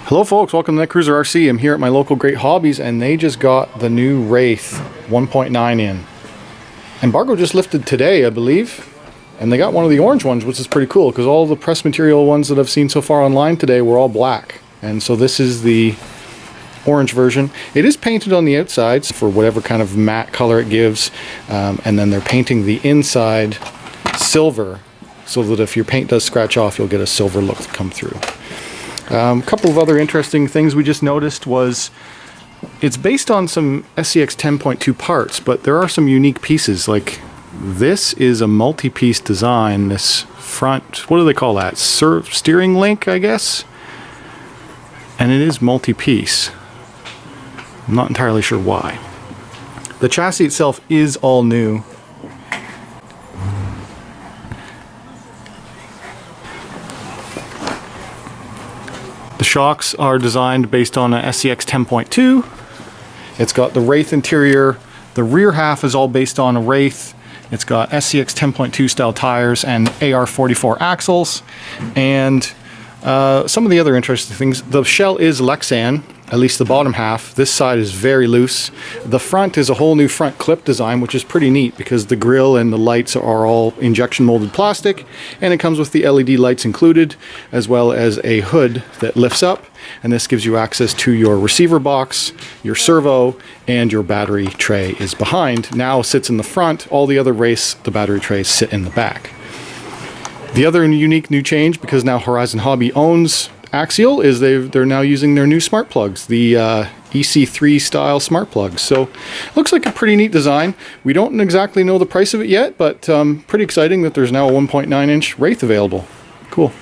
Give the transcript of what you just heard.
Hello folks, welcome to Netcruzer RC. I'm here at my local Great Hobbies and they just got the new Wraith 1.9 in. Embargo just lifted today, I believe. And they got one of the orange ones, which is pretty cool because all the press material ones that I've seen so far online today were all black. And so this is the orange version. It is painted on the outsides for whatever kind of matte color it gives. And then they're painting the inside silver so that if your paint does scratch off, you'll get a silver look to come through. A couple of other interesting things we just noticed was it's based on some SCX 10.2 parts, but there are some unique pieces. Like this is a multi-piece design. This front, what do they call that? Steering link, I guess? And it is multi-piece. I'm not entirely sure why. The chassis itself is all new. The shocks are designed based on a SCX 10.2. It's got the Wraith interior. The rear half is all based on a Wraith. It's got SCX 10.2 style tires and AR44 axles. And some of the other interesting things, the shell is Lexan, at least the bottom half. This side is very loose. The front is a whole new front clip design, which is pretty neat because the grille and the lights are all injection molded plastic, and it comes with the LED lights included, as well as a hood that lifts up, and this gives you access to your receiver box, your servo, and your battery tray is behind. Now sits in the front. All the other Wraiths, the battery trays sit in the back. The other unique new change, because now Horizon Hobby owns Axial, is they're now using their new smart plugs, the EC3 style smart plugs. So looks like a pretty neat design. We don't exactly know the price of it yet, but pretty exciting that there's now a 1.9 inch Wraith available. Cool.